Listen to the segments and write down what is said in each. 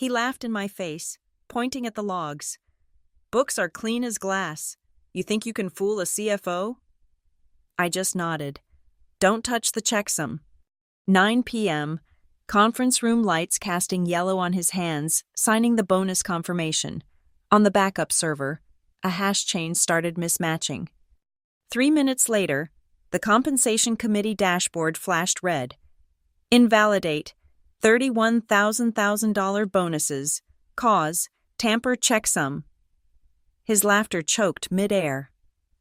He laughed in my face, pointing at the logs. Books are clean as glass. You think you can fool a CFO? I just nodded. Don't touch the checksum. 9 p.m., conference room lights casting yellow on his hands, signing the bonus confirmation. On the backup server, a hash chain started mismatching. 3 minutes later, the compensation committee dashboard flashed red. Invalidate. $31,000 bonuses. Cause, tamper checksum. His laughter choked midair.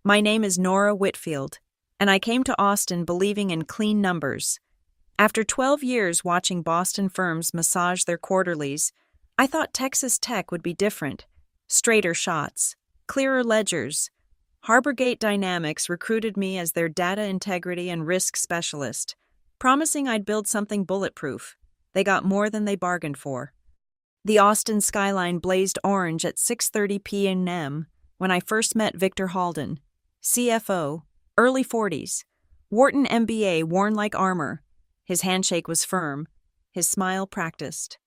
My name is Nora Whitfield, and I came to Austin believing in clean numbers. After 12 years watching Boston firms massage their quarterlies, I thought Texas tech would be different. Straighter shots, clearer ledgers. Harborgate Dynamics recruited me as their data integrity and risk specialist, promising I'd build something bulletproof. They got more than they bargained for. The Austin skyline blazed orange at 6:30 p.m. when I first met Victor Halden, CFO, early 40s, Wharton MBA worn like armor. His handshake was firm, his smile practiced.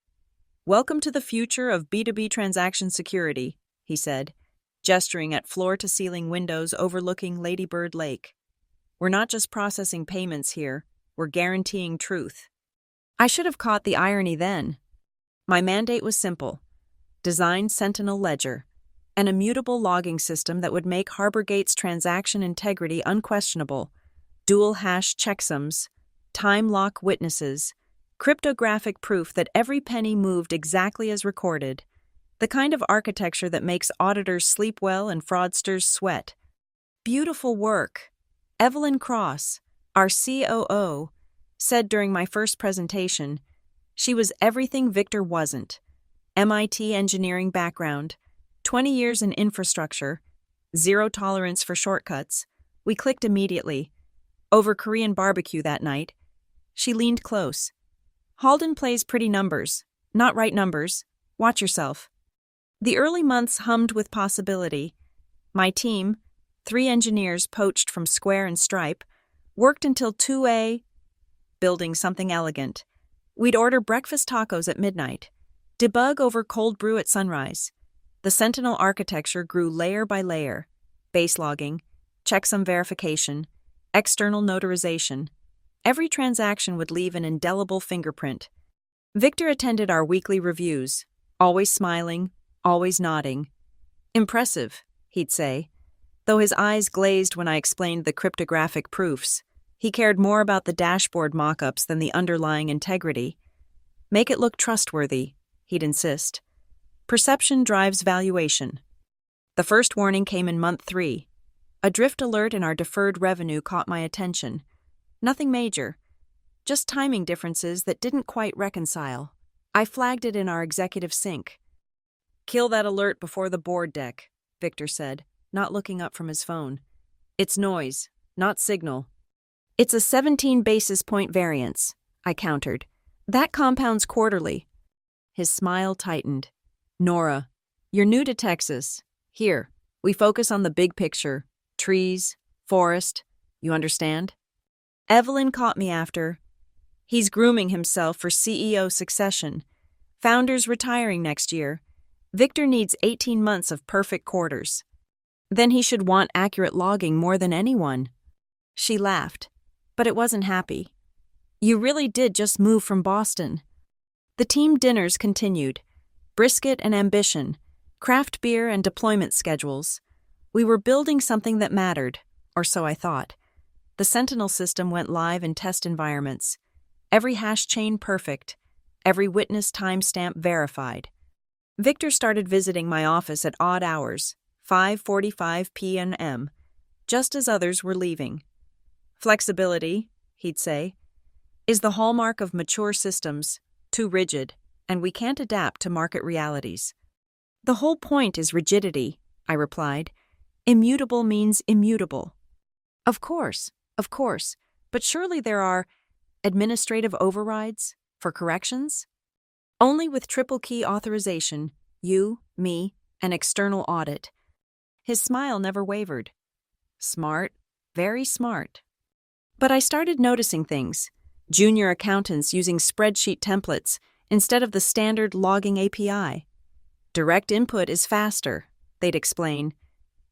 Welcome to the future of B2B transaction security, he said, gesturing at floor-to-ceiling windows overlooking Lady Bird Lake. We're not just processing payments here, we're guaranteeing truth. I should have caught the irony then. My mandate was simple. Design Sentinel Ledger, an immutable logging system that would make Harborgate's transaction integrity unquestionable, dual hash checksums, time lock witnesses, cryptographic proof that every penny moved exactly as recorded, the kind of architecture that makes auditors sleep well and fraudsters sweat. Beautiful work. Evelyn Cross, our COO, said during my first presentation. She was everything Victor wasn't. MIT engineering background, 20 years in infrastructure, zero tolerance for shortcuts. We clicked immediately. Over Korean barbecue that night, she leaned close. Halden plays pretty numbers, not right numbers. Watch yourself. The early months hummed with possibility. My team, 3 engineers poached from Square and Stripe, worked until 2 a.m. building something elegant. We'd order breakfast tacos at midnight, debug over cold brew at sunrise. The Sentinel architecture grew layer by layer: base logging, checksum verification, external notarization. Every transaction would leave an indelible fingerprint. Victor attended our weekly reviews, always smiling, always nodding. Impressive, he'd say, though his eyes glazed when I explained the cryptographic proofs. He cared more about the dashboard mock-ups than the underlying integrity. Make it look trustworthy, he'd insist. Perception drives valuation. The first warning came in month 3. A drift alert in our deferred revenue caught my attention. Nothing major, just timing differences that didn't quite reconcile. I flagged it in our executive sync. Kill that alert before the board deck, Victor said, not looking up from his phone. It's noise, not signal. It's a 17 basis point variance, I countered. That compounds quarterly. His smile tightened. Nora, you're new to Texas. Here, we focus on the big picture. Trees, forest, you understand? Evelyn caught me after. He's grooming himself for CEO succession. Founders retiring next year. Victor needs 18 months of perfect quarters. Then he should want accurate logging more than anyone. She laughed, but it wasn't happy. You really did just move from Boston. The team dinners continued. Brisket and ambition, craft beer and deployment schedules. We were building something that mattered, or so I thought. The Sentinel system went live in test environments. Every hash chain perfect, every witness timestamp verified. Victor started visiting my office at odd hours, 5:45 p.m., just as others were leaving. Flexibility, he'd say, is the hallmark of mature systems, too rigid, and we can't adapt to market realities. The whole point is rigidity, I replied. Immutable means immutable. Of course, but surely there are administrative overrides for corrections? Only with triple key authorization, you, me, and external audit. His smile never wavered. Smart, very smart. But I started noticing things. Junior accountants using spreadsheet templates, instead of the standard logging API. Direct input is faster, they'd explain.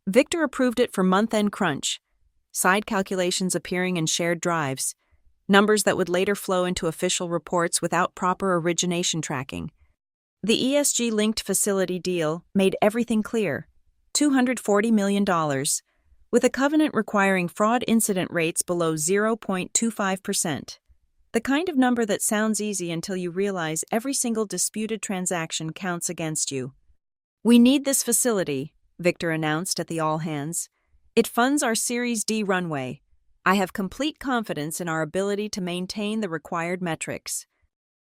Victor approved it for month-end crunch, side calculations appearing in shared drives, numbers that would later flow into official reports without proper origination tracking. The ESG-linked facility deal made everything clear, $240 million, with a covenant requiring fraud incident rates below 0.25%. The kind of number that sounds easy until you realize every single disputed transaction counts against you. "We need this facility," Victor announced at the all-hands. "It funds our Series D runway. I have complete confidence in our ability to maintain the required metrics."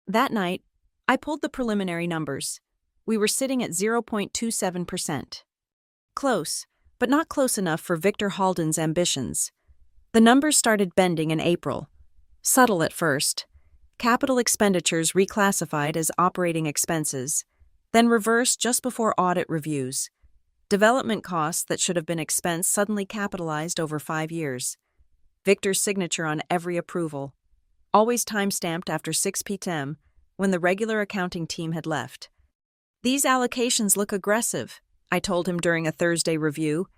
That night, I pulled the preliminary numbers. We were sitting at 0.27%. Close, but not close enough for Victor Halden's ambitions. The numbers started bending in April. Subtle at first. Capital expenditures reclassified as operating expenses, then reversed just before audit reviews. Development costs that should have been expensed suddenly capitalized over 5 years. Victor's signature on every approval. Always time-stamped after 6 p.m., when the regular accounting team had left. "These allocations look aggressive," I told him during a Thursday review,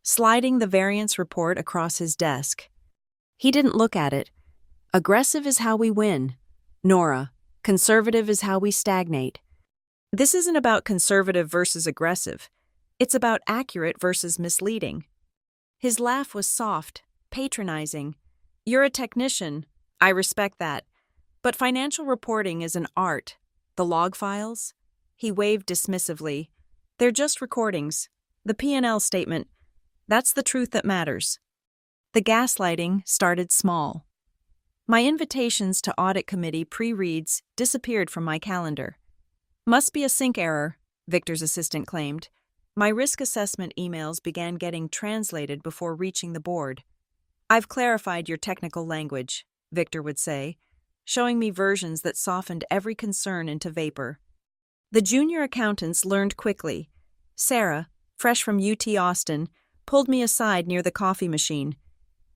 sliding the variance report across his desk. He didn't look at it. "Aggressive is how we win, Nora. Conservative is how we stagnate." This isn't about conservative versus aggressive. It's about accurate versus misleading. His laugh was soft, patronizing. "You're a technician. I respect that. But financial reporting is an art. The log files?" He waved dismissively. "They're just recordings. The P&L statement. That's the truth that matters." The gaslighting started small. My invitations to audit committee pre-reads disappeared from my calendar. "Must be a sync error," Victor's assistant claimed. My risk assessment emails began getting translated before reaching the board. "I've clarified your technical language," Victor would say, showing me versions that softened every concern into vapor. The junior accountants learned quickly. Sarah, fresh from UT Austin, pulled me aside near the coffee machine.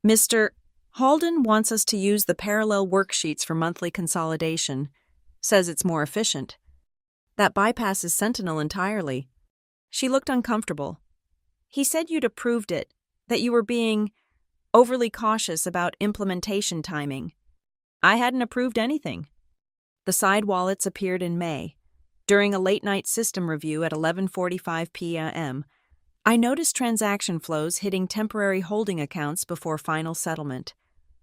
"Mr. Halden wants us to use the parallel worksheets for monthly consolidation. Says it's more efficient. That bypasses Sentinel entirely." She looked uncomfortable. "He said you'd approved it, that you were being overly cautious about implementation timing." "I hadn't approved anything." The side wallets appeared in May. During a late-night system review at 11:45 p.m., I noticed transaction flows hitting temporary holding accounts before final settlement.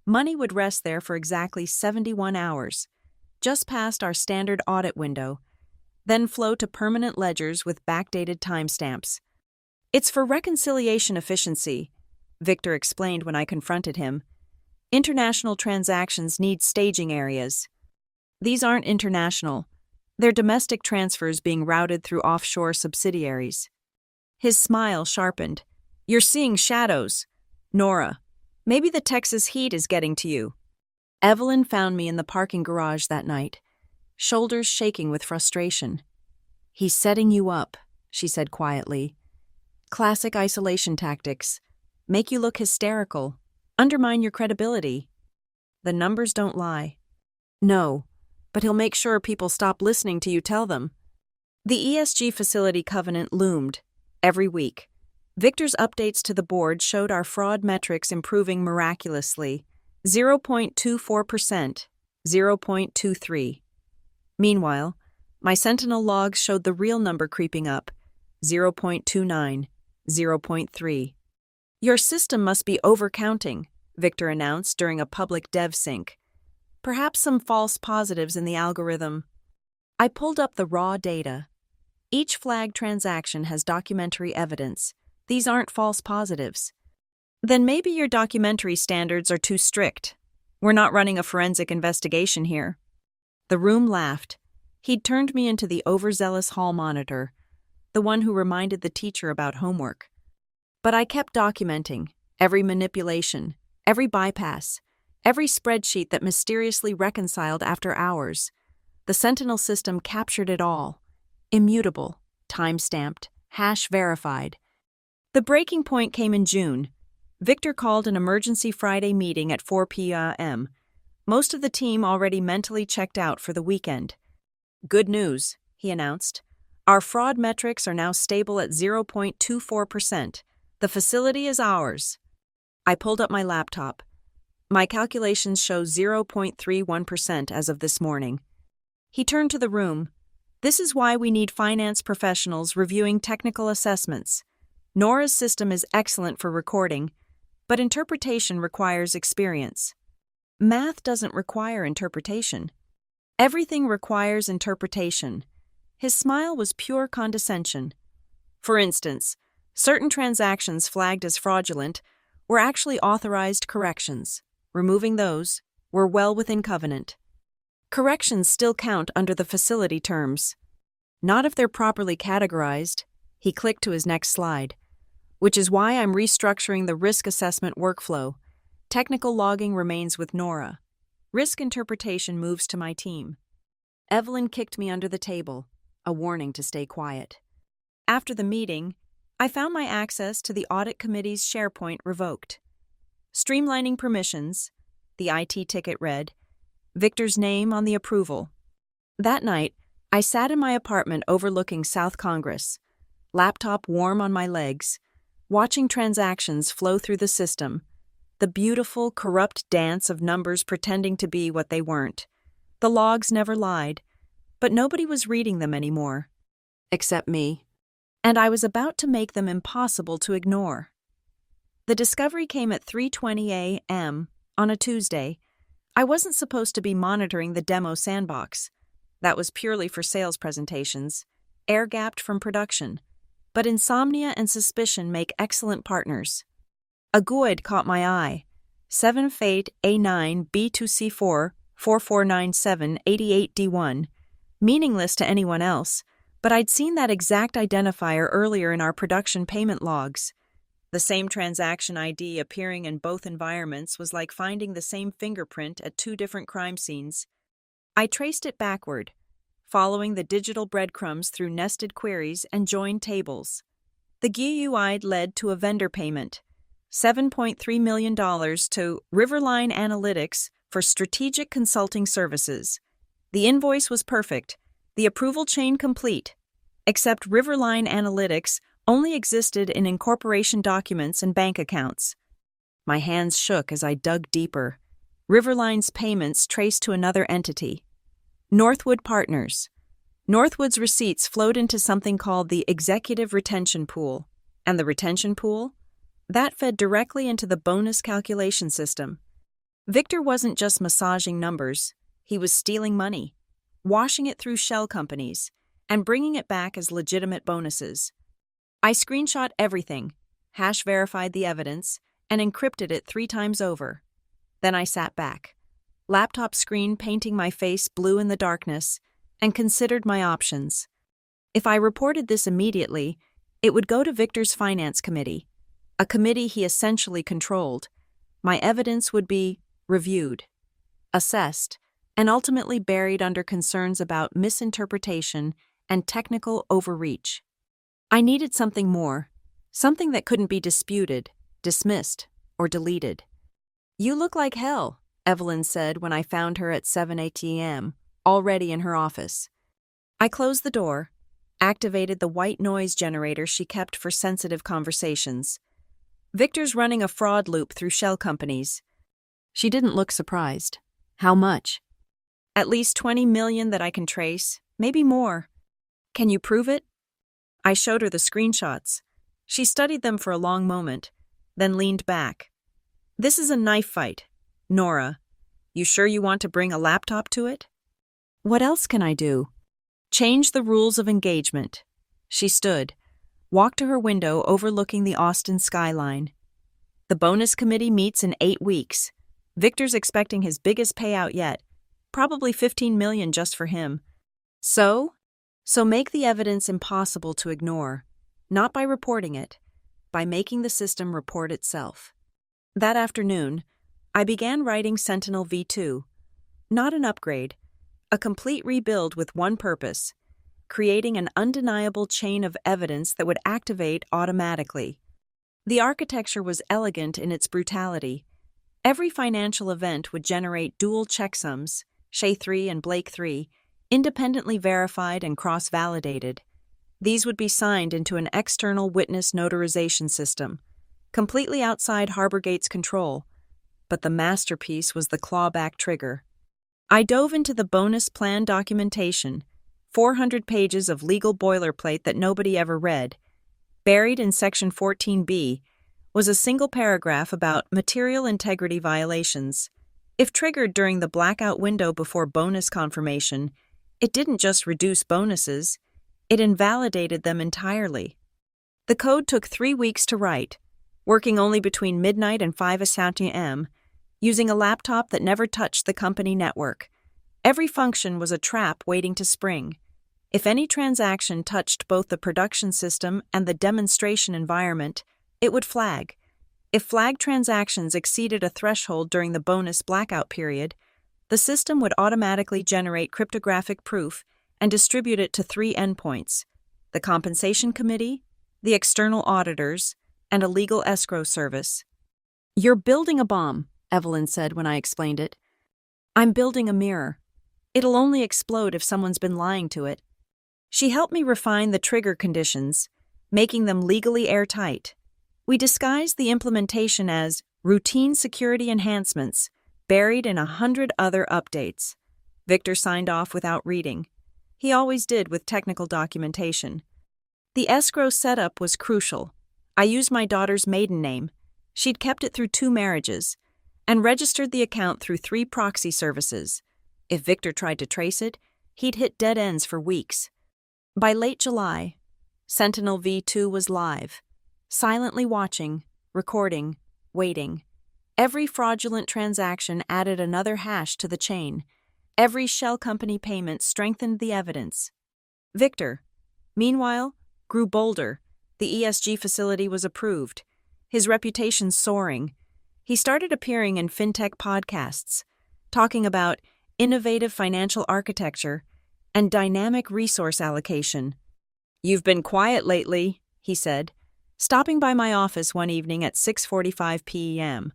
Money would rest there for exactly 71 hours, just past our standard audit window, then flow to permanent ledgers with backdated timestamps. "It's for reconciliation efficiency," Victor explained when I confronted him. "International transactions need staging areas." "These aren't international. They're domestic transfers being routed through offshore subsidiaries." His smile sharpened. "You're seeing shadows. Nora, maybe the Texas heat is getting to you." Evelyn found me in the parking garage that night, shoulders shaking with frustration. "He's setting you up," she said quietly. "Classic isolation tactics. Make you look hysterical. Undermine your credibility." "The numbers don't lie." "No, but he'll make sure people stop listening to you tell them." The ESG facility covenant loomed. Every week, Victor's updates to the board showed our fraud metrics improving miraculously. 0.24%, 0.23. Meanwhile, my Sentinel logs showed the real number creeping up, 0.29, 0.3. "Your system must be overcounting," Victor announced during a public dev sync. "Perhaps some false positives in the algorithm." I pulled up the raw data. Each flagged transaction has documentary evidence. These aren't false positives. "Then maybe your documentary standards are too strict. We're not running a forensic investigation here." The room laughed. He'd turned me into the overzealous hall monitor, the one who reminded the teacher about homework. But I kept documenting every manipulation, every bypass, every spreadsheet that mysteriously reconciled after hours. The Sentinel system captured it all. Immutable, time-stamped, hash-verified. The breaking point came in June. Victor called an emergency Friday meeting at 4 p.m. Most of the team already mentally checked out for the weekend. Good news, he announced. Our fraud metrics are now stable at 0.24%. The facility is ours. I pulled up my laptop. My calculations show 0.31% as of this morning. He turned to the room. This is why we need finance professionals reviewing technical assessments. Nora's system is excellent for recording, but interpretation requires experience. Math doesn't require interpretation. Everything requires interpretation. His smile was pure condescension. For instance, certain transactions flagged as fraudulent were actually authorized corrections. Removing those were well within covenant. Corrections still count under the facility terms. Not if they're properly categorized. He clicked to his next slide. Which is why I'm restructuring the risk assessment workflow. Technical logging remains with Nora. Risk interpretation moves to my team. Evelyn kicked me under the table, a warning to stay quiet. After the meeting, I found my access to the audit committee's SharePoint revoked. Streamlining permissions, the IT ticket read, Victor's name on the approval. That night, I sat in my apartment overlooking South Congress, laptop warm on my legs, watching transactions flow through the system, the beautiful, corrupt dance of numbers pretending to be what they weren't. The logs never lied, but nobody was reading them anymore. Except me. And I was about to make them impossible to ignore. The discovery came at 3:20 a.m. on a Tuesday. I wasn't supposed to be monitoring the demo sandbox. That was purely for sales presentations, air-gapped from production. But insomnia and suspicion make excellent partners. A GUID caught my eye. 7 Fate A9 B2C4 4497 88D1. Meaningless to anyone else, but I'd seen that exact identifier earlier in our production payment logs. The same transaction ID appearing in both environments was like finding the same fingerprint at two different crime scenes. I traced it backward, following the digital breadcrumbs through nested queries and joined tables. The GUI led to a vendor payment, $7.3 million to Riverline Analytics for strategic consulting services. The invoice was perfect, the approval chain complete, except Riverline Analytics only existed in incorporation documents and bank accounts. My hands shook as I dug deeper. Riverline's payments traced to another entity, Northwood Partners. Northwood's receipts flowed into something called the Executive Retention Pool. And the retention pool? That fed directly into the bonus calculation system. Victor wasn't just massaging numbers. He was stealing money, washing it through shell companies, and bringing it back as legitimate bonuses. I screenshot everything, hash-verified the evidence, and encrypted it 3 times over. Then I sat back, laptop screen painting my face blue in the darkness, and considered my options. If I reported this immediately, it would go to Victor's finance committee, a committee he essentially controlled. My evidence would be reviewed, assessed, and ultimately buried under concerns about misinterpretation and technical overreach. I needed something more, something that couldn't be disputed, dismissed, or deleted. "You look like hell," Evelyn said when I found her at 7 a.m., already in her office. I closed the door, activated the white noise generator she kept for sensitive conversations. "Victor's running a fraud loop through shell companies." She didn't look surprised. "How much?" "At least 20 million that I can trace, maybe more." "Can you prove it?" I showed her the screenshots. She studied them for a long moment, then leaned back. "This is a knife fight. Nora, you sure you want to bring a laptop to it?" "What else can I do?" "Change the rules of engagement." She stood, walked to her window overlooking the Austin skyline. "The bonus committee meets in 8 weeks. Victor's expecting his biggest payout yet, probably 15 million just for him. So make the evidence impossible to ignore, not by reporting it, by making the system report itself." That afternoon, I began writing Sentinel V2. Not an upgrade, a complete rebuild with one purpose: creating an undeniable chain of evidence that would activate automatically. The architecture was elegant in its brutality. Every financial event would generate dual checksums, SHA-3 and Blake 3, independently verified and cross-validated. These would be signed into an external witness notarization system, completely outside Harborgate's control. But the masterpiece was the clawback trigger. I dove into the bonus plan documentation, 400 pages of legal boilerplate that nobody ever read. Buried in Section 14B was a single paragraph about material integrity violations. If triggered during the blackout window before bonus confirmation, it didn't just reduce bonuses, it invalidated them entirely. The code took 3 weeks to write, working only between midnight and 5 a.m., using a laptop that never touched the company network. Every function was a trap waiting to spring. If any transaction touched both the production system and the demonstration environment, it would flag. If flagged transactions exceeded a threshold during the bonus blackout period, the system would automatically generate cryptographic proof and distribute it to 3 endpoints: the compensation committee, the external auditors, and a legal escrow service. "You're building a bomb," Evelyn said when I explained it. "I'm building a mirror. It'll only explode if someone's been lying to it." She helped me refine the trigger conditions, making them legally airtight. We disguised the implementation as routine security enhancements, buried in 100 other updates. Victor signed off without reading. He always did with technical documentation. The escrow setup was crucial. I used my daughter's maiden name. She'd kept it through 2 marriages, and registered the account through 3 proxy services. If Victor tried to trace it, he'd hit dead ends for weeks. By late July, Sentinel V2 was live, silently watching, recording, waiting. Every fraudulent transaction added another hash to the chain. Every shell company payment strengthened the evidence. Victor, meanwhile, grew bolder. The ESG facility was approved. His reputation soaring. He started appearing in fintech podcasts, talking about innovative financial architecture and dynamic resource allocation. "You've been quiet lately," he said, stopping by my office one evening at 6:45 p.m.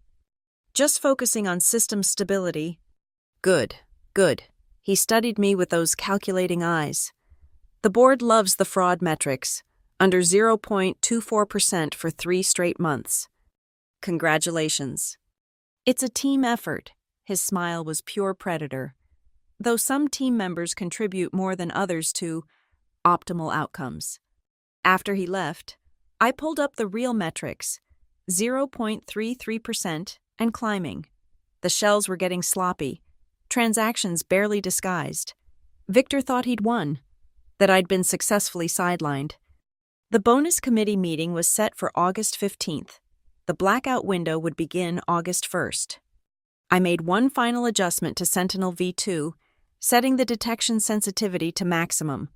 "Just focusing on system stability." Good. He studied me with those calculating eyes. "The board loves the fraud metrics, under 0.24% for 3 straight months. Congratulations." "It's a team effort." His smile was pure predator. "Though some team members contribute more than others to optimal outcomes." After he left, I pulled up the real metrics, 0.33% and climbing. The shells were getting sloppy, transactions barely disguised. Victor thought he'd won, that I'd been successfully sidelined. The bonus committee meeting was set for August 15th. The blackout window would begin August 1st. I made one final adjustment to Sentinel V2, setting the detection sensitivity to maximum.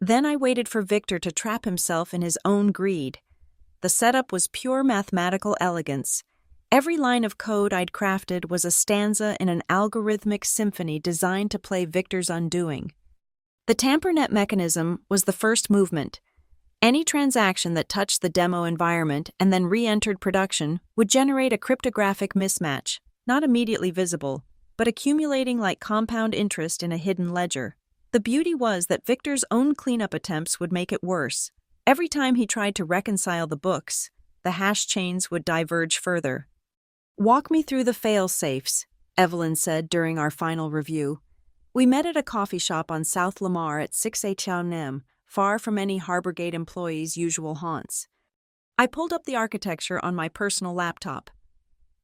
Then I waited for Victor to trap himself in his own greed. The setup was pure mathematical elegance. Every line of code I'd crafted was a stanza in an algorithmic symphony designed to play Victor's undoing. The tampernet mechanism was the first movement. Any transaction that touched the demo environment and then re-entered production would generate a cryptographic mismatch, not immediately visible, but accumulating like compound interest in a hidden ledger. The beauty was that Victor's own cleanup attempts would make it worse. Every time he tried to reconcile the books, the hash chains would diverge further. "Walk me through the fail-safes," Evelyn said during our final review. We met at a coffee shop on South Lamar at 6 a.m., far from any Harborgate employees' usual haunts. I pulled up the architecture on my personal laptop.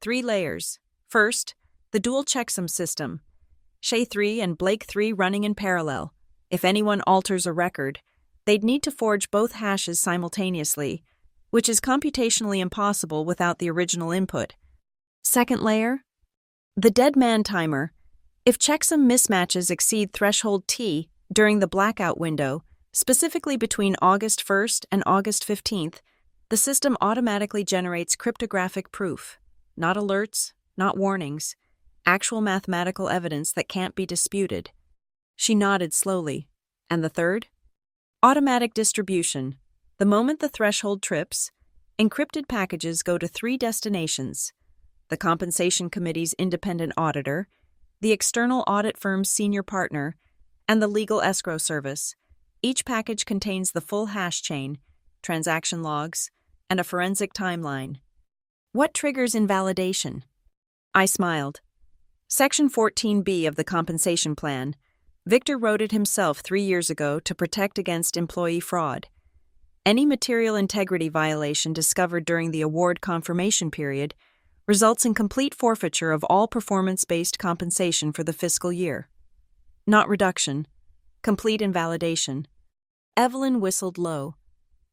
3 layers. First, the dual checksum system. SHA-3 and Blake-3 running in parallel. If anyone alters a record, they'd need to forge both hashes simultaneously, which is computationally impossible without the original input. Second layer, the dead man timer. If checksum mismatches exceed threshold T during the blackout window, specifically between August 1st and August 15th, the system automatically generates cryptographic proof, not alerts, not warnings, actual mathematical evidence that can't be disputed. She nodded slowly. And the third? Automatic distribution. The moment the threshold trips, encrypted packages go to 3 destinations: the compensation committee's independent auditor, the external audit firm's senior partner, and the legal escrow service. Each package contains the full hash chain, transaction logs, and a forensic timeline. What triggers invalidation? I smiled. Section 14B of the compensation plan. Victor wrote it himself 3 years ago to protect against employee fraud. Any material integrity violation discovered during the award confirmation period results in complete forfeiture of all performance-based compensation for the fiscal year. Not reduction, complete invalidation. Evelyn whistled low.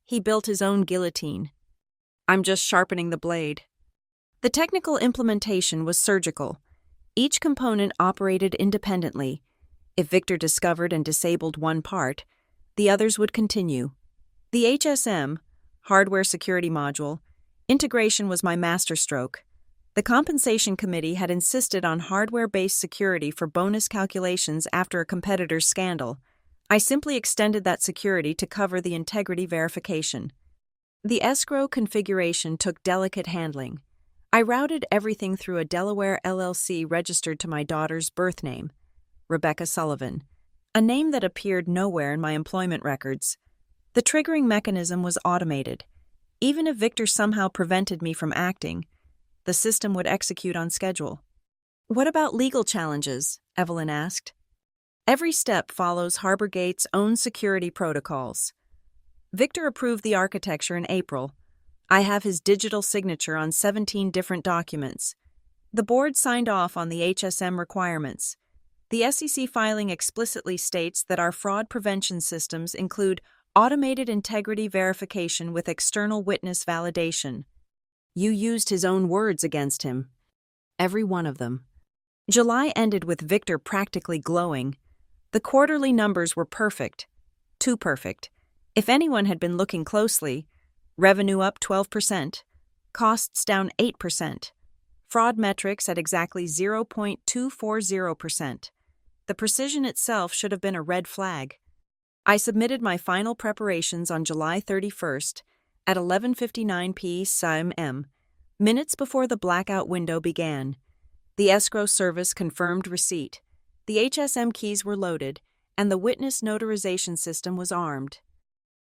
He built his own guillotine. I'm just sharpening the blade. The technical implementation was surgical. Each component operated independently. If Victor discovered and disabled one part, the others would continue. The HSM, Hardware Security Module, integration was my masterstroke. The compensation committee had insisted on hardware-based security for bonus calculations after a competitor's scandal. I simply extended that security to cover the integrity verification. The escrow configuration took delicate handling. I routed everything through a Delaware LLC registered to my daughter's birth name, Rebecca Sullivan, a name that appeared nowhere in my employment records. The triggering mechanism was automated. Even if Victor somehow prevented me from acting, the system would execute on schedule. What about legal challenges? Evelyn asked. Every step follows Harborgate's own security protocols. Victor approved the architecture in April. I have his digital signature on 17 different documents. The board signed off on the HSM requirements. The SEC filing explicitly states that our fraud prevention systems include automated integrity verification with external witness validation. You used his own words against him. Every one of them. July ended with Victor practically glowing. The quarterly numbers were perfect. Too perfect. If anyone had been looking closely, revenue up 12%, costs down 8%, fraud metrics at exactly 0.240%. The precision itself should have been a red flag. I submitted my final preparations on July 31st at 11:59 p.m., minutes before the blackout window began. The escrow service confirmed receipt. The HSM keys were loaded, and the witness notarization system was armed.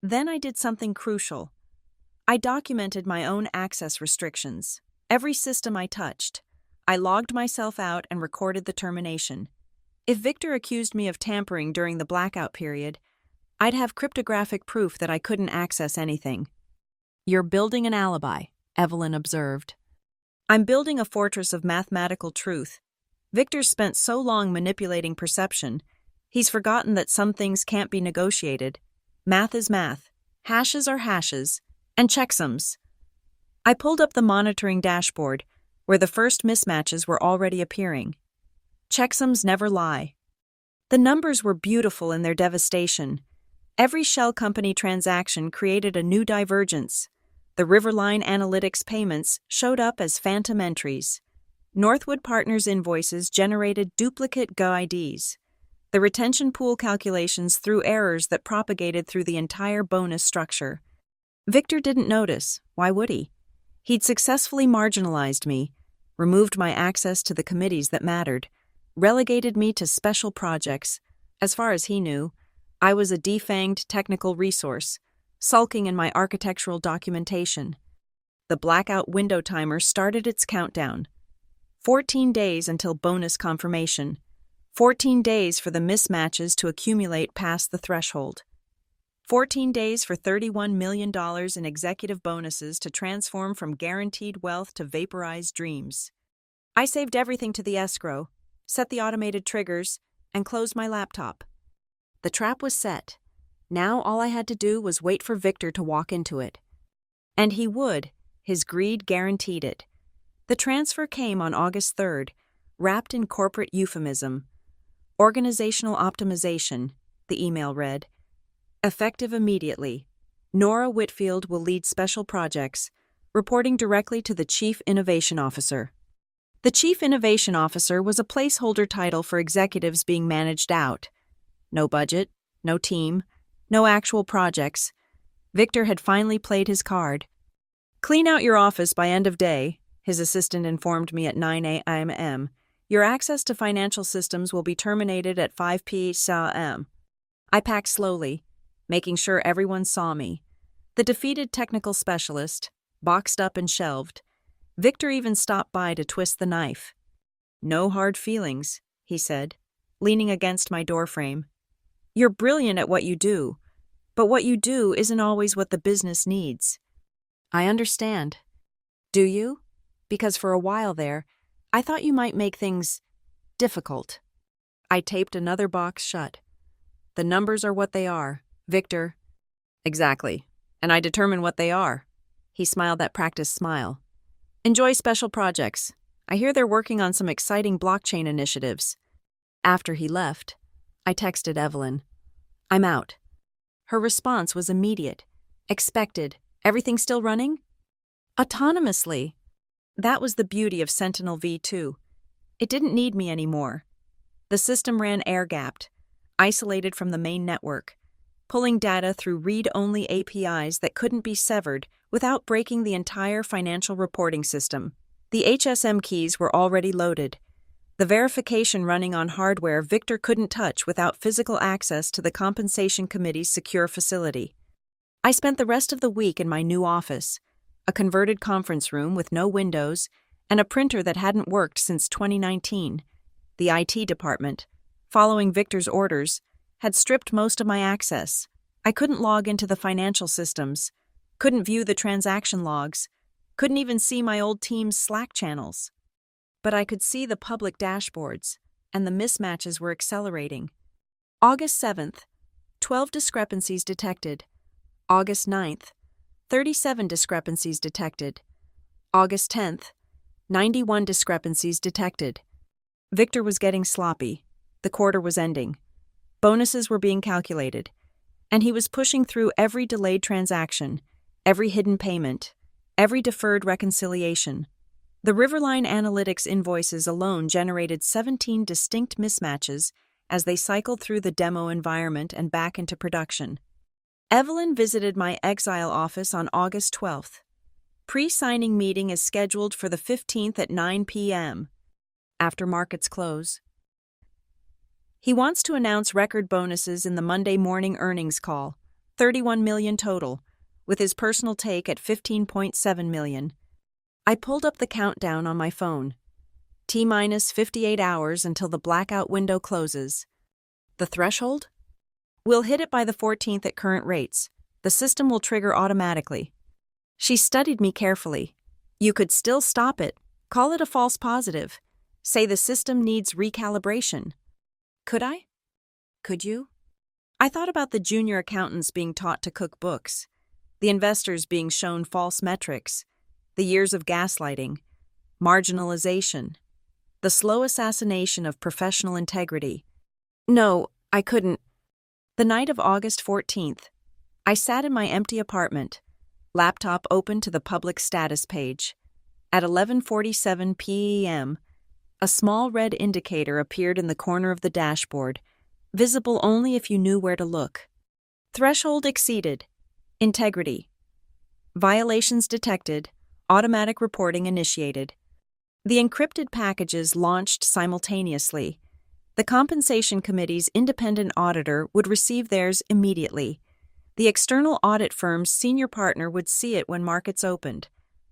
Then I did something crucial. I documented my own access restrictions. Every system I touched. I logged myself out and recorded the termination. If Victor accused me of tampering during the blackout period, I'd have cryptographic proof that I couldn't access anything. You're building an alibi, Evelyn observed. I'm building a fortress of mathematical truth. Victor's spent so long manipulating perception, he's forgotten that some things can't be negotiated. Math is math, hashes are hashes, and checksums. I pulled up the monitoring dashboard, where the first mismatches were already appearing. Checksums never lie. The numbers were beautiful in their devastation. Every shell company transaction created a new divergence. The Riverline Analytics payments showed up as phantom entries. Northwood Partners invoices generated duplicate GOIDs. The retention pool calculations threw errors that propagated through the entire bonus structure. Victor didn't notice. Why would he? He'd successfully marginalized me, removed my access to the committees that mattered, relegated me to special projects. As far as he knew, I was a defanged technical resource, sulking in my architectural documentation. The blackout window timer started its countdown. 14 days until bonus confirmation. 14 days for the mismatches to accumulate past the threshold. 14 days for $31 million in executive bonuses to transform from guaranteed wealth to vaporized dreams. I saved everything to the escrow, set the automated triggers, and closed my laptop. The trap was set. Now all I had to do was wait for Victor to walk into it. And he would. His greed guaranteed it. The transfer came on August 3rd, wrapped in corporate euphemism. Organizational optimization, the email read. Effective immediately. Nora Whitfield will lead special projects, reporting directly to the Chief Innovation Officer. The Chief Innovation Officer was a placeholder title for executives being managed out. No budget, no team, no actual projects. Victor had finally played his card. Clean out your office by end of day, his assistant informed me at 9 a.m. Your access to financial systems will be terminated at 5 p.m. I packed slowly, making sure everyone saw me. The defeated technical specialist, boxed up and shelved. Victor even stopped by to twist the knife. "No hard feelings," he said, leaning against my doorframe. "You're brilliant at what you do, but what you do isn't always what the business needs." "I understand." "Do you? Because for a while there, I thought you might make things difficult." I taped another box shut. "The numbers are what they are, Victor." "Exactly. And I determine what they are." He smiled that practiced smile. "Enjoy special projects. I hear they're working on some exciting blockchain initiatives." After he left, I texted Evelyn. "I'm out." Her response was immediate. "Expected. Everything still running?" "Autonomously." That was the beauty of Sentinel V2. It didn't need me anymore. The system ran air-gapped, isolated from the main network, pulling data through read-only APIs that couldn't be severed without breaking the entire financial reporting system. The HSM keys were already loaded, the verification running on hardware Victor couldn't touch without physical access to the Compensation Committee's secure facility. I spent the rest of the week in my new office, a converted conference room with no windows and a printer that hadn't worked since 2019. The IT department, following Victor's orders, had stripped most of my access. I couldn't log into the financial systems, couldn't view the transaction logs, couldn't even see my old team's Slack channels. But I could see the public dashboards, and the mismatches were accelerating. August 7th, 12 discrepancies detected. August 9th, 37 discrepancies detected. August 10th, 91 discrepancies detected. Victor was getting sloppy. The quarter was ending. Bonuses were being calculated, and he was pushing through every delayed transaction, every hidden payment, every deferred reconciliation. The Riverline Analytics invoices alone generated 17 distinct mismatches as they cycled through the demo environment and back into production. Evelyn visited my exile office on August 12th. Pre-signing meeting is scheduled for the 15th at 9 p.m. after markets close. He wants to announce record bonuses in the Monday morning earnings call, 31 million total, with his personal take at 15.7 million. I pulled up the countdown on my phone. T-minus 58 hours until the blackout window closes. The threshold? We'll hit it by the 14th at current rates. The system will trigger automatically. She studied me carefully. You could still stop it. Call it a false positive. Say the system needs recalibration. Could I? Could you? I thought about the junior accountants being taught to cook books, the investors being shown false metrics, the years of gaslighting, marginalization, the slow assassination of professional integrity. No, I couldn't. The night of August 14th, I sat in my empty apartment, laptop open to the public status page. At 11:47 p.m., a small red indicator appeared in the corner of the dashboard, visible only if you knew where to look. Threshold exceeded. Integrity. Violations detected. Automatic reporting initiated. The encrypted packages launched simultaneously. The Compensation Committee's independent auditor would receive theirs immediately. The external audit firm's senior partner would see it when markets opened.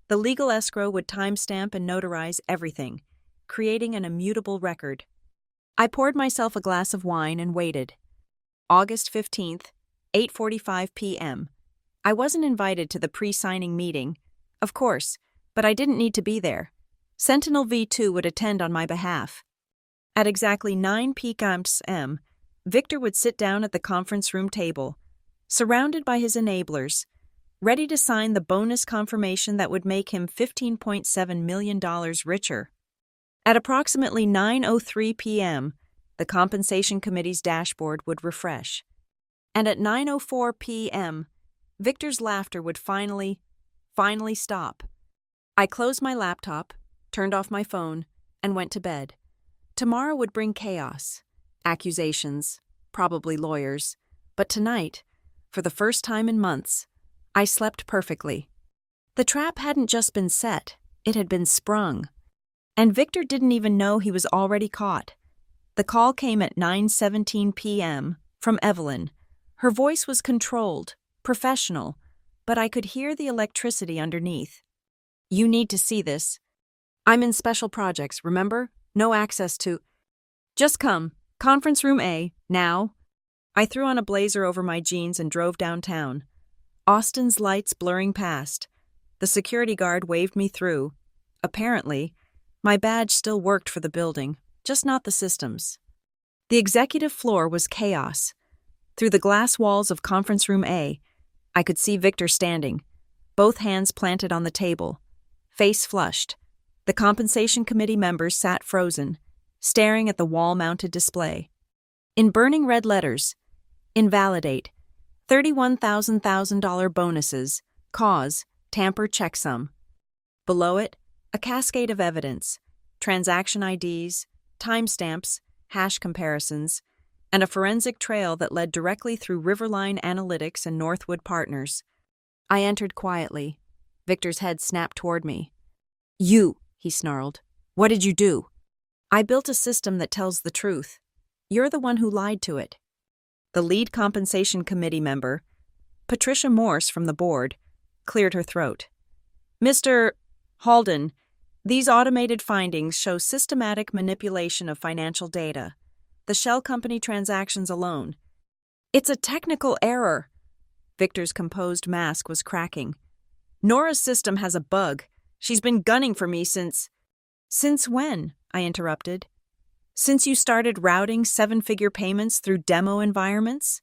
The legal escrow would timestamp and notarize everything, creating an immutable record. I poured myself a glass of wine and waited. August 15th, 8:45 p.m. I wasn't invited to the pre-signing meeting, of course, but I didn't need to be there. Sentinel V2 would attend on my behalf. At exactly 9 p.m., Victor would sit down at the conference room table, surrounded by his enablers, ready to sign the bonus confirmation that would make him $15.7 million richer. At approximately 9:03 p.m., the Compensation Committee's dashboard would refresh. And at 9:04 p.m., Victor's laughter would finally stop. I closed my laptop, turned off my phone, and went to bed. Tomorrow would bring chaos, accusations, probably lawyers, but tonight, for the first time in months, I slept perfectly. The trap hadn't just been set, it had been sprung. And Victor didn't even know he was already caught. The call came at 9:17 p.m. from Evelyn. Her voice was controlled, professional, but I could hear the electricity underneath. "You need to see this. I'm in special projects, remember? No access to—" "Just come. Conference room A, now." I threw on a blazer over my jeans and drove downtown. Austin's lights blurring past. The security guard waved me through. Apparently, my badge still worked for the building, just not the systems. The executive floor was chaos. Through the glass walls of conference room A, I could see Victor standing, both hands planted on the table, face flushed. The compensation committee members sat frozen, staring at the wall-mounted display. In burning red letters, "Invalidate. $31,000 bonuses. Cause, tamper checksum." Below it, a cascade of evidence, transaction IDs, timestamps, hash comparisons, and a forensic trail that led directly through Riverline Analytics and Northwood Partners. I entered quietly. Victor's head snapped toward me. "You," he snarled. "What did you do?" "I built a system that tells the truth. You're the one who lied to it." The lead compensation committee member, Patricia Morse from the board, cleared her throat. "Mr. Halden, these automated findings show systematic manipulation of financial data. The shell company transactions alone. It's a technical error." Victor's composed mask was cracking. "Nora's system has a bug. She's been gunning for me since—" "Since when?" I interrupted. "Since you started routing seven-figure payments through demo environments?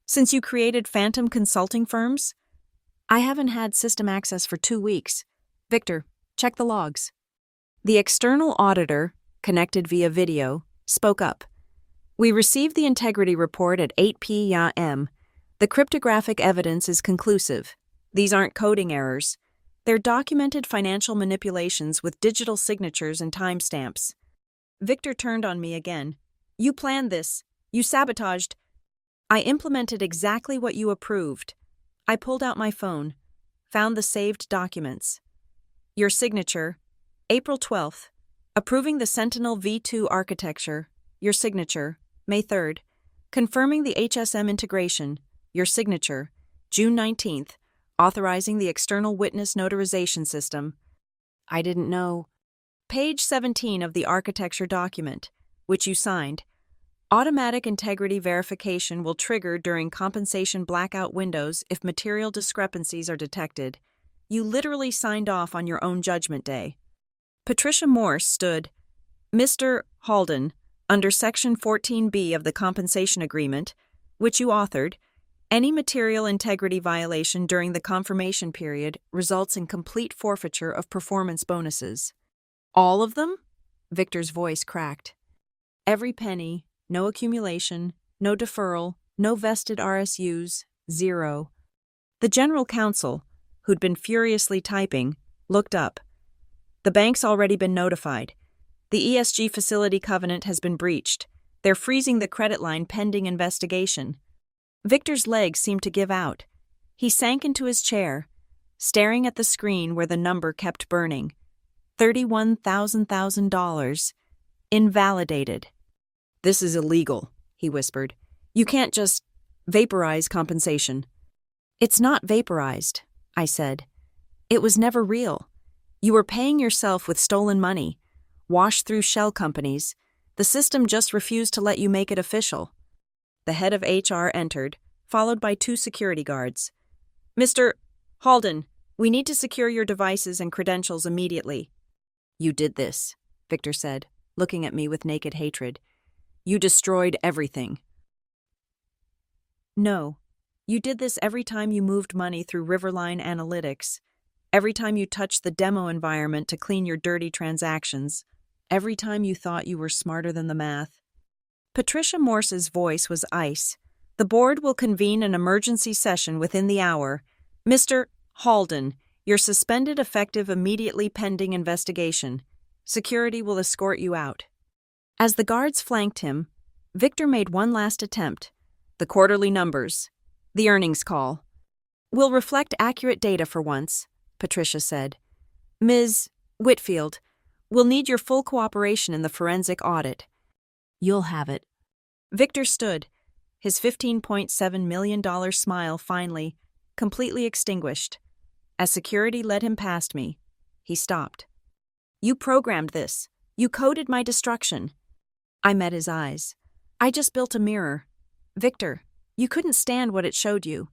Since you created phantom consulting firms?" "I haven't had system access for 2 weeks. Victor, check the logs." The external auditor, connected via video, spoke up. "We received the integrity report at 8 p.m. The cryptographic evidence is conclusive. These aren't coding errors. They're documented financial manipulations with digital signatures and timestamps." Victor turned on me again. "You planned this. You sabotaged—" "I implemented exactly what you approved." I pulled out my phone, found the saved documents. "Your signature, April 12th, approving the Sentinel V2 architecture. Your signature, May 3rd, confirming the HSM integration. Your signature, June 19th, authorizing the external witness notarization system." I didn't know. "Page 17 of the architecture document, which you signed. Automatic integrity verification will trigger during compensation blackout windows if material discrepancies are detected. You literally signed off on your own judgment day." Patricia Morse stood. "Mr. Halden, under Section 14B of the Compensation Agreement, which you authored, any material integrity violation during the confirmation period results in complete forfeiture of performance bonuses." "All of them?" Victor's voice cracked. "Every penny, no accumulation, no deferral, no vested RSUs, zero." The general counsel, who'd been furiously typing, looked up. "The bank's already been notified. The ESG facility covenant has been breached. They're freezing the credit line pending investigation." Victor's legs seemed to give out. He sank into his chair, staring at the screen where the number kept burning. $31,000. Invalidated. "This is illegal," he whispered. "You can't just vaporize compensation." "It's not vaporized," I said. "It was never real. You were paying yourself with stolen money, washed through shell companies. The system just refused to let you make it official." The head of HR entered, followed by 2 security guards. "Mr. Halden, we need to secure your devices and credentials immediately." "You did this," Victor said, looking at me with naked hatred. "You destroyed everything." "No. You did this every time you moved money through Riverline Analytics, every time you touched the demo environment to clean your dirty transactions, every time you thought you were smarter than the math." Patricia Morse's voice was ice. "The board will convene an emergency session within the hour. Mr. Halden, you're suspended effective immediately pending investigation. Security will escort you out." As the guards flanked him, Victor made one last attempt. "The quarterly numbers. The earnings call. Will reflect accurate data for once," Patricia said. "Ms. Whitfield, We'll need your full cooperation in the forensic audit. You'll have it. Victor stood, his $15.7 million smile finally, completely extinguished. As security led him past me, he stopped. You programmed this. You coded my destruction. I met his eyes. I just built a mirror. Victor, you couldn't stand what it showed you.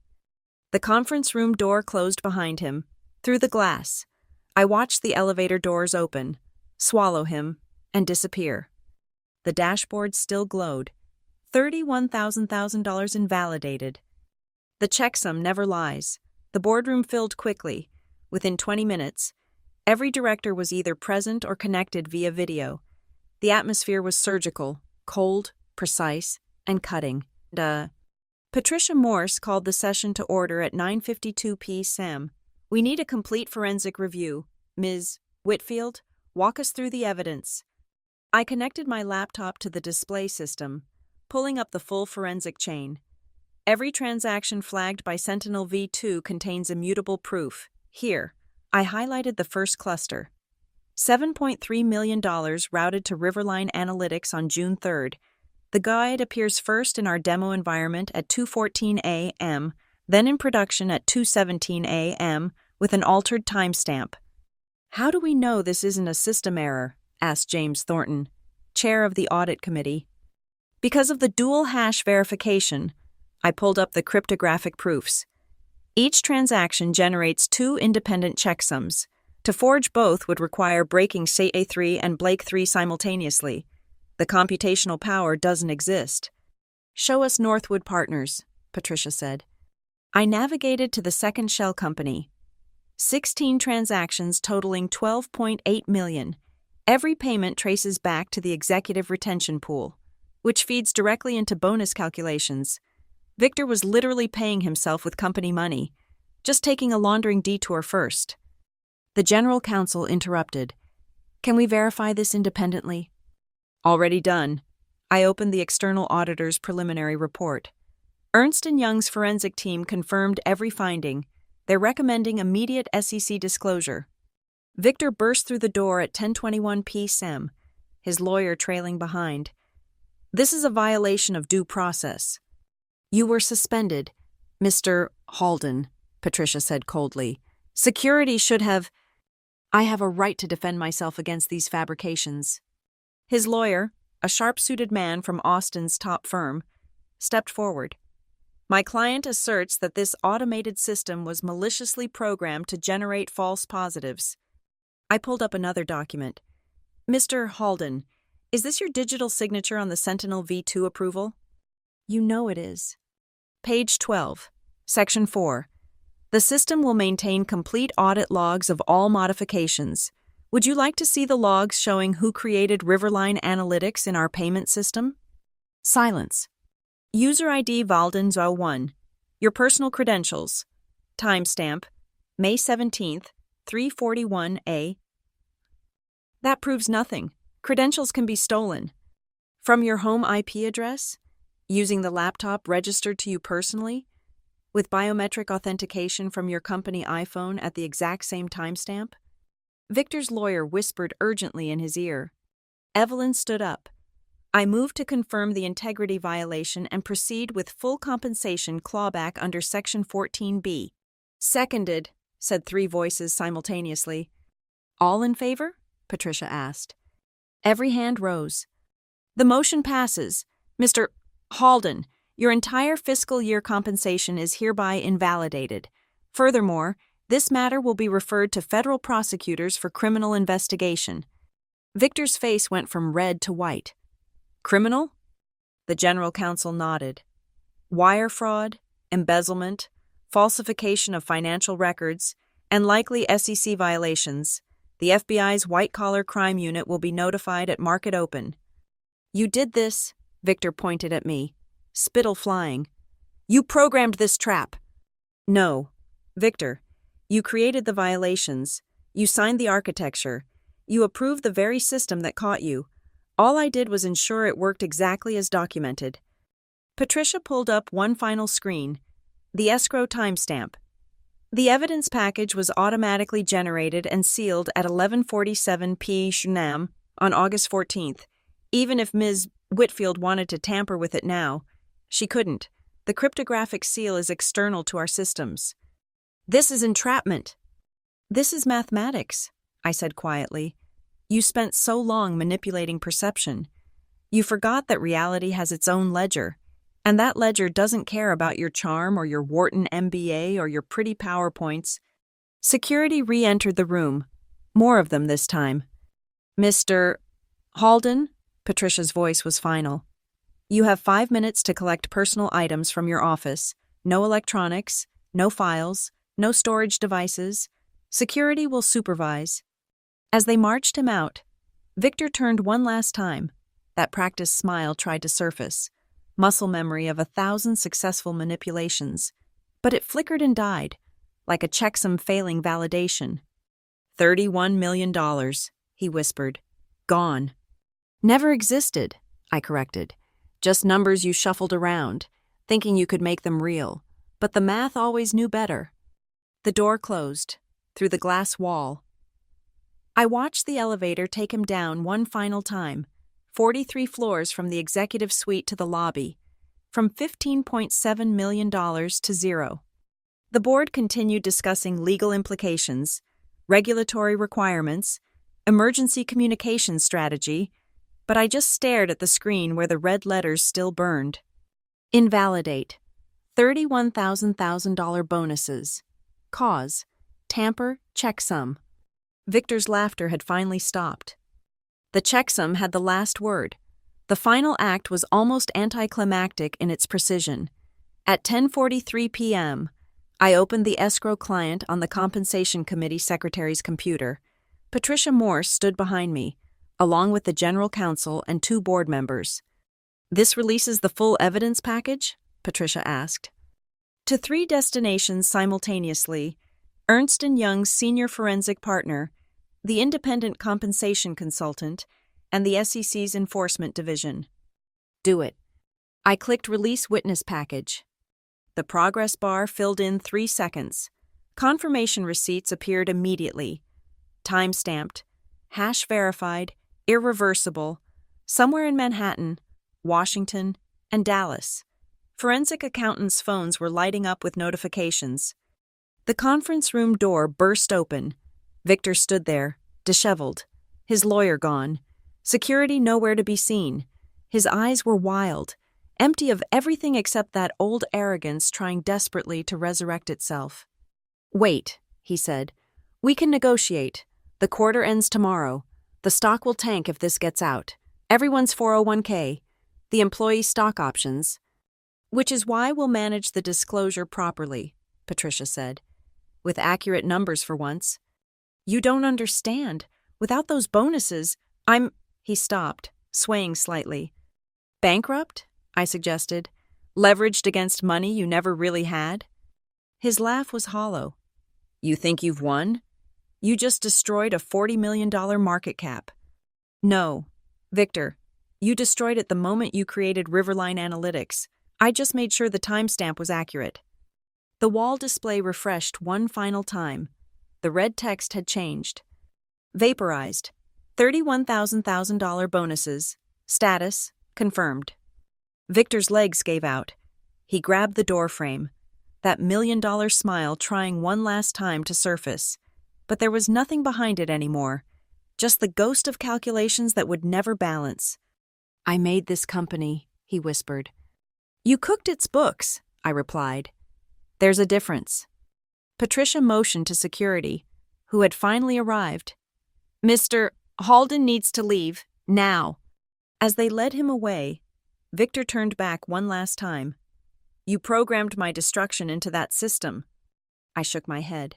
The conference room door closed behind him. Through the glass, I watched the elevator doors open, swallow him, and disappear. The dashboard still glowed. $31,000 invalidated. The checksum never lies. The boardroom filled quickly. Within 20 minutes, every director was either present or connected via video. The atmosphere was surgical, cold, precise, and cutting. Patricia Morse called the session to order at 9:52 p.m. We need a complete forensic review. Ms. Whitfield, walk us through the evidence. I connected my laptop to the display system, pulling up the full forensic chain. Every transaction flagged by Sentinel V2 contains immutable proof. Here, I highlighted the first cluster. $7.3 million routed to Riverline Analytics on June 3rd. The guide appears first in our demo environment at 2:14 a.m., then in production at 2:17 a.m., with an altered timestamp. How do we know this isn't a system error? Asked James Thornton, chair of the audit committee. Because of the dual hash verification, I pulled up the cryptographic proofs. Each transaction generates two independent checksums. To forge both would require breaking CA3 and Blake3 simultaneously. The computational power doesn't exist. Show us Northwood Partners, Patricia said. I navigated to the second shell company. 16 transactions totaling $12.8 million. Every payment traces back to the executive retention pool, which feeds directly into bonus calculations. Victor was literally paying himself with company money, just taking a laundering detour first. The general counsel interrupted. Can we verify this independently? Already done. I opened the external auditor's preliminary report. Ernst & Young's forensic team confirmed every finding. They're recommending immediate SEC disclosure. Victor burst through the door at 10:21 p.m., his lawyer trailing behind. This is a violation of due process. You were suspended, Mr. Halden, Patricia said coldly. Security should have... I have a right to defend myself against these fabrications. His lawyer, a sharp-suited man from Austin's top firm, stepped forward. My client asserts that this automated system was maliciously programmed to generate false positives. I pulled up another document. Mr. Halden, is this your digital signature on the Sentinel V2 approval? You know it is. Page 12, Section 4. The system will maintain complete audit logs of all modifications. Would you like to see the logs showing who created Riverline Analytics in our payment system? Silence. User ID Valden01. Your personal credentials. Timestamp, May 17th, 3:41 a. That proves nothing. Credentials can be stolen. From your home IP address? Using the laptop registered to you personally? With biometric authentication from your company iPhone at the exact same timestamp? Victor's lawyer whispered urgently in his ear. Evelyn stood up. I move to confirm the integrity violation and proceed with full compensation clawback under Section 14B. Seconded, said three voices simultaneously. All in favor? Patricia asked. Every hand rose. The motion passes. Mr. Halden, your entire fiscal year compensation is hereby invalidated. Furthermore, this matter will be referred to federal prosecutors for criminal investigation. Victor's face went from red to white. Criminal? The general counsel nodded. Wire fraud, embezzlement, falsification of financial records, and likely SEC violations. The FBI's white-collar crime unit will be notified at market open. You did this, Victor pointed at me, spittle flying. You programmed this trap. No. Victor, you created the violations. You signed the architecture. You approved the very system that caught you. All I did was ensure it worked exactly as documented. Patricia pulled up one final screen, the escrow timestamp. The evidence package was automatically generated and sealed at 11:47 p.m. on August 14th. Even if Ms. Whitfield wanted to tamper with it now, she couldn't. The cryptographic seal is external to our systems. This is entrapment. This is mathematics, I said quietly. You spent so long manipulating perception. You forgot that reality has its own ledger, and that ledger doesn't care about your charm or your Wharton MBA or your pretty PowerPoints. Security re-entered the room. More of them this time. Mr. Halden? Patricia's voice was final. You have 5 minutes to collect personal items from your office. No electronics, no files, no storage devices. Security will supervise. As they marched him out, Victor turned one last time. That practiced smile tried to surface, muscle memory of 1,000 successful manipulations, but it flickered and died, like a checksum failing validation. $31 million, he whispered. Gone. Never existed, I corrected. Just numbers you shuffled around, thinking you could make them real. But the math always knew better. The door closed, through the glass wall. I watched the elevator take him down one final time, 43 floors from the executive suite to the lobby, from $15.7 million to zero. The board continued discussing legal implications, regulatory requirements, emergency communication strategy, but I just stared at the screen where the red letters still burned. Invalidate. $31,000 bonuses. Cause. Tamper, checksum. Victor's laughter had finally stopped. The checksum had the last word. The final act was almost anticlimactic in its precision. At 10:43 p.m., I opened the escrow client on the Compensation Committee Secretary's computer. Patricia Morse stood behind me, along with the General Counsel and 2 board members. This releases the full evidence package? Patricia asked. To 3 destinations simultaneously, Ernst & Young's senior forensic partner, the independent compensation consultant, and the SEC's enforcement division. Do it. I clicked Release Witness Package. The progress bar filled in 3 seconds. Confirmation receipts appeared immediately. Time-stamped, hash-verified, irreversible, somewhere in Manhattan, Washington, and Dallas. Forensic accountants' phones were lighting up with notifications. The conference room door burst open. Victor stood there, disheveled, his lawyer gone, security nowhere to be seen. His eyes were wild, empty of everything except that old arrogance trying desperately to resurrect itself. Wait, he said. We can negotiate. The quarter ends tomorrow. The stock will tank if this gets out. Everyone's 401k. The employee stock options. Which is why we'll manage the disclosure properly, Patricia said. With accurate numbers for once. You don't understand. Without those bonuses, He stopped, swaying slightly. Bankrupt? I suggested. Leveraged against money you never really had? His laugh was hollow. You think you've won? You just destroyed a $40 million market cap. No, Victor, you destroyed it the moment you created Riverline Analytics. I just made sure the timestamp was accurate. The wall display refreshed one final time. The red text had changed. Vaporized. $31,000 bonuses. Status, confirmed. Victor's legs gave out. He grabbed the doorframe, that $1 million smile trying one last time to surface. But there was nothing behind it anymore, just the ghost of calculations that would never balance. I made this company, he whispered. You cooked its books, I replied. There's a difference. Patricia motioned to security, who had finally arrived. Mr. Halden needs to leave, now. As they led him away, Victor turned back one last time. You programmed my destruction into that system. I shook my head.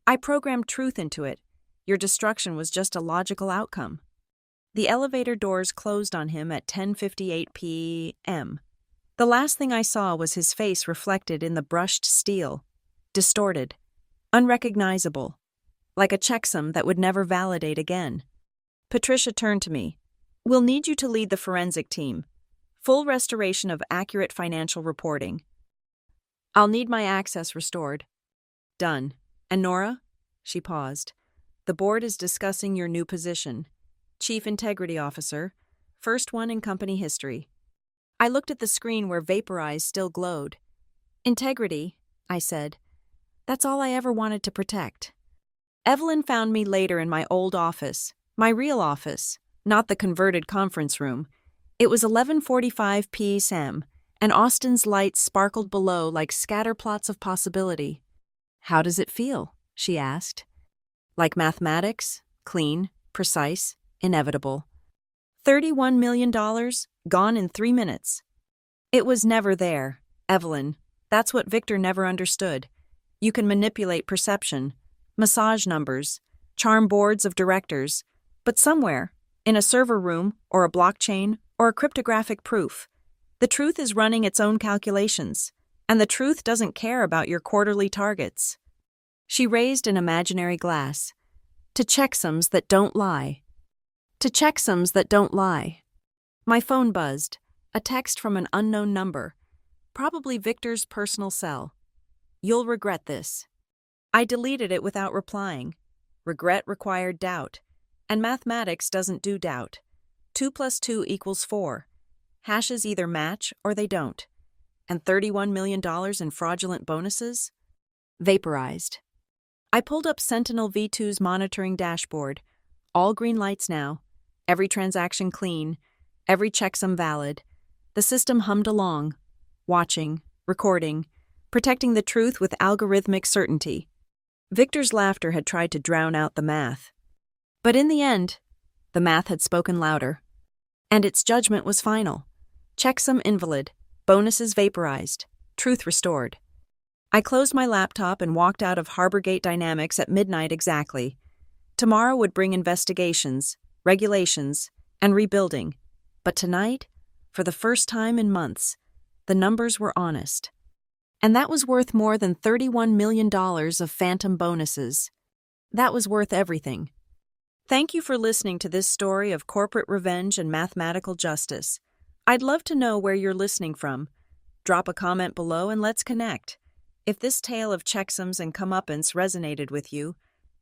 I programmed truth into it. Your destruction was just a logical outcome. The elevator doors closed on him at 10:58 p.m. The last thing I saw was his face reflected in the brushed steel, distorted, unrecognizable, like a checksum that would never validate again. Patricia turned to me. We'll need you to lead the forensic team. Full restoration of accurate financial reporting. I'll need my access restored. Done. And Nora? She paused. The board is discussing your new position. Chief Integrity Officer. First one in company history. I looked at the screen where vaporized still glowed. Integrity, I said. That's all I ever wanted to protect. Evelyn found me later in my old office, my real office, not the converted conference room. It was 11:45 p.m., and Austin's lights sparkled below like scatterplots of possibility. How does it feel? She asked. Like mathematics, clean, precise, inevitable. $31 million, gone in 3 minutes. It was never there, Evelyn. That's what Victor never understood. You can manipulate perception, massage numbers, charm boards of directors, but somewhere, in a server room or a blockchain or a cryptographic proof, the truth is running its own calculations, and the truth doesn't care about your quarterly targets. She raised an imaginary glass. To checksums that don't lie. To checksums that don't lie. My phone buzzed, a text from an unknown number, probably Victor's personal cell. You'll regret this. I deleted it without replying. Regret required doubt, and mathematics doesn't do doubt. 2 + 2 = 4. Hashes either match or they don't. And $31 million in fraudulent bonuses? Vaporized. I pulled up Sentinel V2's monitoring dashboard. All green lights now. Every transaction clean. Every checksum valid. The system hummed along. Watching, recording, protecting the truth with algorithmic certainty. Victor's laughter had tried to drown out the math. But in the end, the math had spoken louder. And its judgment was final. Checksum invalid, bonuses vaporized, truth restored. I closed my laptop and walked out of Harborgate Dynamics at midnight exactly. Tomorrow would bring investigations, regulations, and rebuilding. But tonight, for the first time in months, the numbers were honest. And that was worth more than $31 million of phantom bonuses. That was worth everything. Thank you for listening to this story of corporate revenge and mathematical justice. I'd love to know where you're listening from. Drop a comment below and let's connect. If this tale of checksums and comeuppance resonated with you,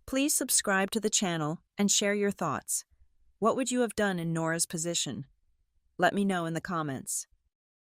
please subscribe to the channel and share your thoughts. What would you have done in Nora's position? Let me know in the comments.